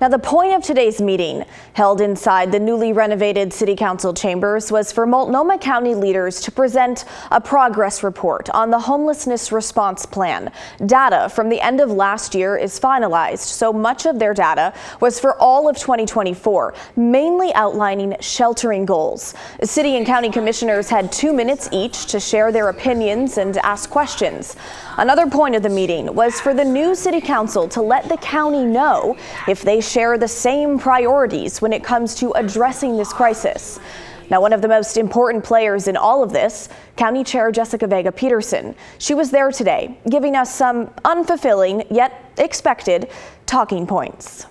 Now, the point of today's meeting, held inside the newly renovated City Council chambers, was for Multnomah County leaders to present a progress report on the homelessness response plan. Data from the end of last year is finalized, so much of their data was for all of 2024, mainly outlining sheltering goals. City and county commissioners had 2 minutes each to share their opinions and ask questions. Another point of the meeting was for the new City Council to let the county know if they share the same priorities when it comes to addressing this crisis. Now, one of the most important players in all of this, County Chair Jessica Vega Peterson. She was there today, giving us some unfulfilling yet expected talking points.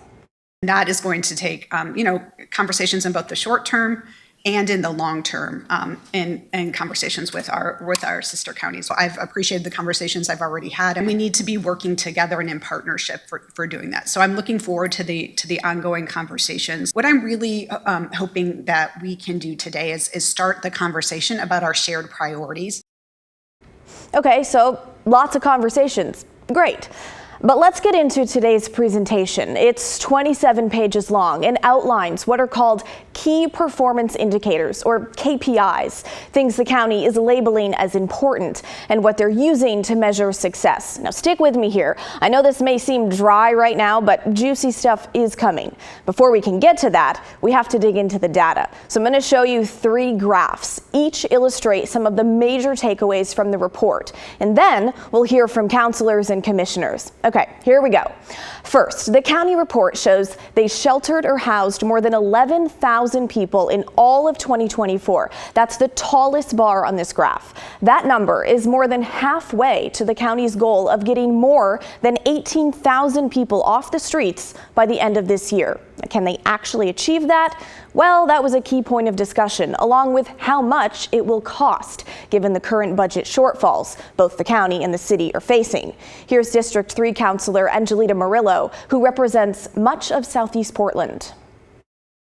That is going to take, conversations in both the short term and in the long term, and conversations with our sister counties. So I've appreciated the conversations I've already had, and we need to be working together and in partnership for doing that. So I'm looking forward to the ongoing conversations. What I'm really hoping that we can do today is start the conversation about our shared priorities. Okay, so lots of conversations. Great. But let's get into today's presentation. It's 27 pages long and outlines what are called key performance indicators, or KPIs, things the county is labeling as important and what they're using to measure success. Now, stick with me here. I know this may seem dry right now, but juicy stuff is coming. Before we can get to that, we have to dig into the data. So I'm going to show you 3 graphs. Each illustrate some of the major takeaways from the report. And then we'll hear from counselors and commissioners. Okay, here we go. First, the county report shows they sheltered or housed more than 11,000 people in all of 2024. That's the tallest bar on this graph. That number is more than halfway to the county's goal of getting more than 18,000 people off the streets by the end of this year. Can they actually achieve that? Well, that was a key point of discussion, along with how much it will cost, given the current budget shortfalls both the county and the city are facing. Here's District 3 Councilor Angelita Murillo, who represents much of Southeast Portland.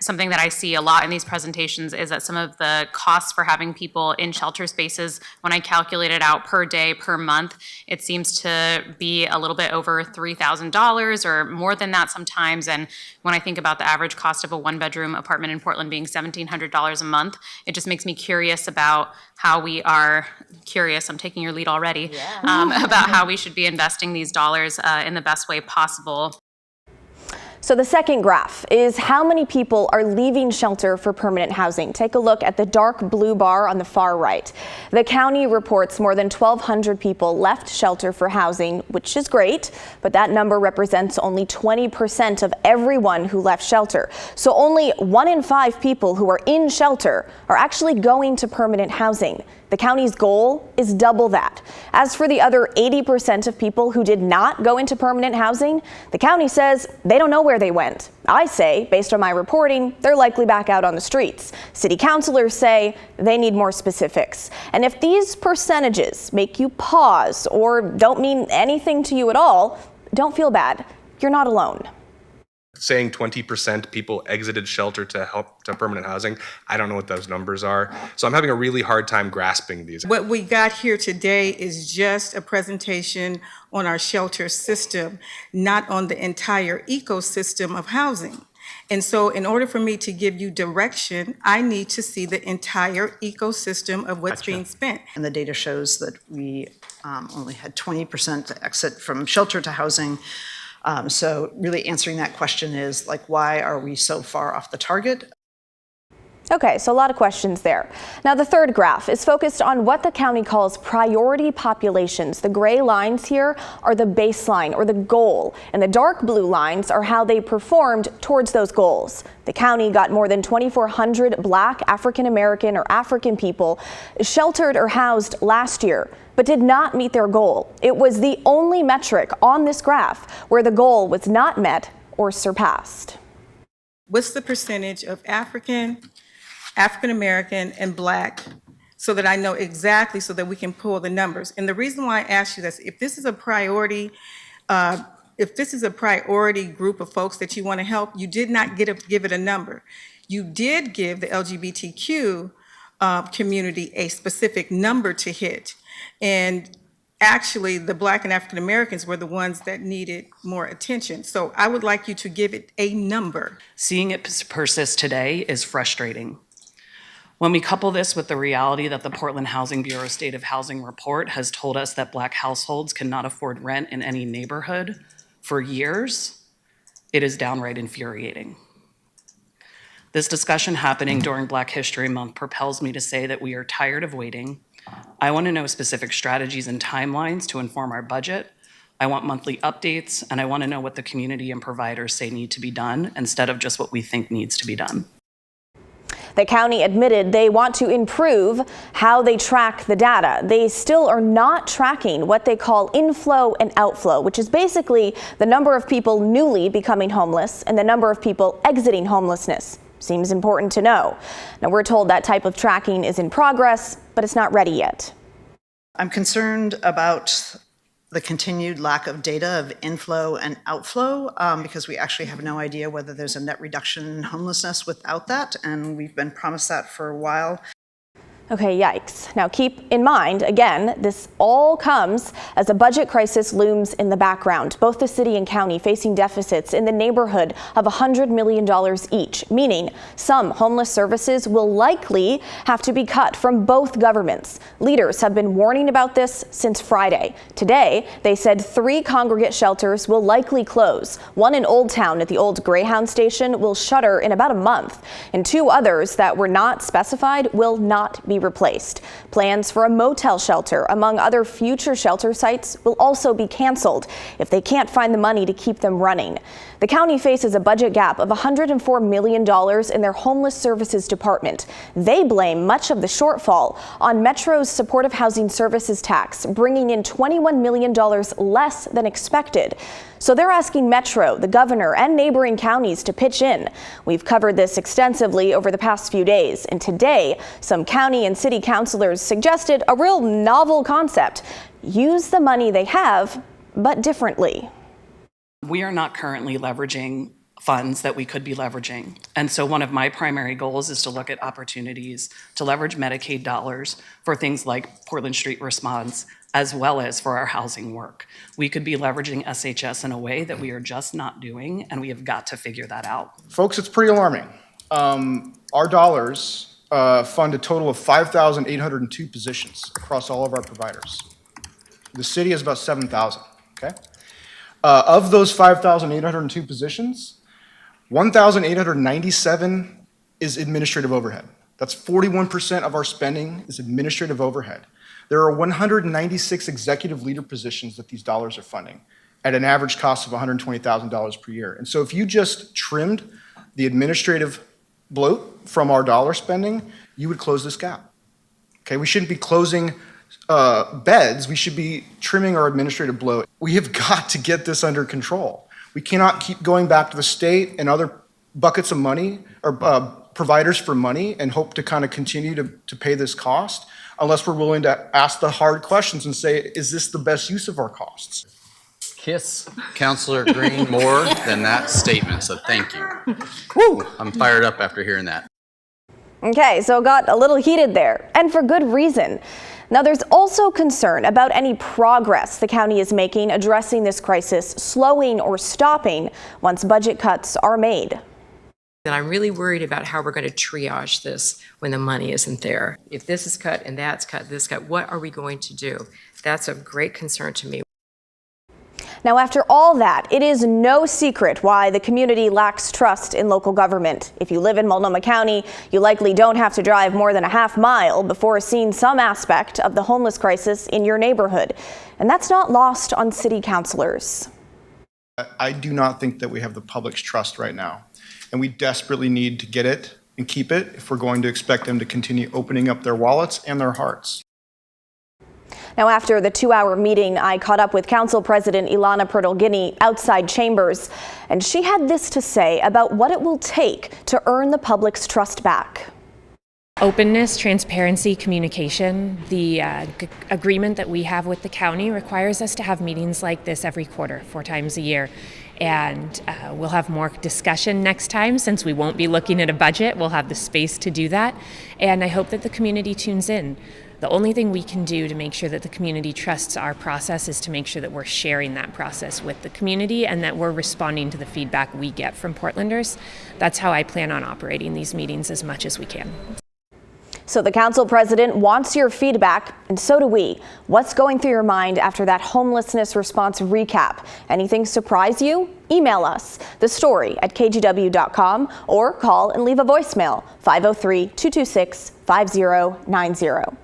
Something that I see a lot in these presentations is that some of the costs for having people in shelter spaces, when I calculate it out per day, per month, it seems to be a little bit over $3,000 or more than that sometimes. And when I think about the average cost of a 1-bedroom apartment in Portland being $1,700 a month, it just makes me curious about how we are I'm taking your lead already, about how we should be investing these dollars in the best way possible. So the second graph is how many people are leaving shelter for permanent housing. Take a look at the dark blue bar on the far right. The county reports more than 1,200 people left shelter for housing, which is great, but that number represents only 20% of everyone who left shelter. So only 1 in 5 people who are in shelter are actually going to permanent housing. The county's goal is double that. As for the other 80% of people who did not go into permanent housing, the county says they don't know where they went. I say, based on my reporting, they're likely back out on the streets. City councilors say they need more specifics. And if these percentages make you pause or don't mean anything to you at all, don't feel bad. You're not alone. Saying 20% people exited shelter to permanent housing, I don't know what those numbers are. So I'm having a really hard time grasping these. What we got here today is just a presentation on our shelter system, not on the entire ecosystem of housing. And so in order for me to give you direction, I need to see the entire ecosystem of what's being spent. And the data shows that we only had 20% exit from shelter to housing. So really answering that question is why are we so far off the target? Okay, so a lot of questions there. Now, the third graph is focused on what the county calls priority populations. The gray lines here are the baseline or the goal, and the dark blue lines are how they performed towards those goals. The county got more than 2,400 Black, African American, or African people sheltered or housed last year, but did not meet their goal. It was the only metric on this graph where the goal was not met or surpassed. What's the percentage of African American, and Black, so that I know exactly, so that we can pull the numbers? And the reason why I asked you this, if this is a priority group of folks that you want to help, you did not give it a number. You did give the LGBTQ community a specific number to hit. And actually the Black and African Americans were the ones that needed more attention. So I would like you to give it a number. Seeing it persist today is frustrating. When we couple this with the reality that the Portland Housing Bureau State of Housing report has told us that Black households cannot afford rent in any neighborhood for years, it is downright infuriating. This discussion happening during Black History Month propels me to say that we are tired of waiting. I want to know specific strategies and timelines to inform our budget. I want monthly updates, and I want to know what the community and providers say need to be done instead of just what we think needs to be done. The county admitted they want to improve how they track the data. They still are not tracking what they call inflow and outflow, which is basically the number of people newly becoming homeless and the number of people exiting homelessness. Seems important to know. Now, we're told that type of tracking is in progress, but it's not ready yet. I'm concerned about the continued lack of data of inflow and outflow because we actually have no idea whether there's a net reduction in homelessness without that, and we've been promised that for a while. Okay, yikes. Now keep in mind, again, this all comes as a budget crisis looms in the background. Both the city and county facing deficits in the neighborhood of $100 million each, meaning some homeless services will likely have to be cut from both governments. Leaders have been warning about this since Friday. Today, they said 3 congregate shelters will likely close. One in Old Town at the old Greyhound station will shutter in about a month, and 2 others that were not specified will not be replaced. Plans for a motel shelter, among other future shelter sites, will also be canceled if they can't find the money to keep them running. The county faces a budget gap of $104 million in their homeless services department. They blame much of the shortfall on Metro's supportive housing services tax, bringing in $21 million less than expected. So they're asking Metro, the governor, and neighboring counties to pitch in. We've covered this extensively over the past few days, and today, some county and city councilors suggested a real novel concept. Use the money they have, but differently. We are not currently leveraging funds that we could be leveraging. And so one of my primary goals is to look at opportunities to leverage Medicaid dollars for things like Portland Street Response, as well as for our housing work. We could be leveraging SHS in a way that we are just not doing, and we have got to figure that out. Folks, it's pretty alarming. Our dollars fund a total of 5,802 positions across all of our providers. The city has about 7,000, okay? Of those 5,802 positions, 1,897 is administrative overhead. That's 41% of our spending is administrative overhead. There are 196 executive leader positions that these dollars are funding at an average cost of $120,000 per year. And so if you just trimmed the administrative bloat from our dollar spending, you would close this gap. Okay, we shouldn't be closing beds, we should be trimming our administrative bloat. We have got to get this under control. We cannot keep going back to the state and other buckets of money or providers for money and hope to kind of continue to pay this cost unless we're willing to ask the hard questions and say, is this the best use of our costs? Kiss Councilor Green more than that statement, so thank you. Woo! I'm fired up after hearing that. Okay, so it got a little heated there, and for good reason. Now, there's also concern about any progress the county is making addressing this crisis, slowing or stopping once budget cuts are made. And I'm really worried about how we're going to triage this when the money isn't there. If this is cut and that's cut, this cut, what are we going to do? That's of great concern to me. Now, after all that, it is no secret why the community lacks trust in local government. If you live in Multnomah County, you likely don't have to drive more than a half mile before seeing some aspect of the homeless crisis in your neighborhood. And that's not lost on city councilors. I do not think that we have the public's trust right now. And we desperately need to get it and keep it if we're going to expect them to continue opening up their wallets and their hearts. Now, after the 2-hour meeting, I caught up with Council President Ilana Purtle-Guiney outside chambers, and she had this to say about what it will take to earn the public's trust back. Openness, transparency, communication. The agreement that we have with the county requires us to have meetings like this every quarter, 4 times a year. And we'll have more discussion next time since we won't be looking at a budget. We'll have the space to do that. And I hope that the community tunes in. The only thing we can do to make sure that the community trusts our process is to make sure that we're sharing that process with the community and that we're responding to the feedback we get from Portlanders. That's how I plan on operating these meetings as much as we can. So the council president wants your feedback, and so do we. What's going through your mind after that homelessness response recap? Anything surprise you? Email us, thestory@kgw.com, or call and leave a voicemail, 503-226-5090.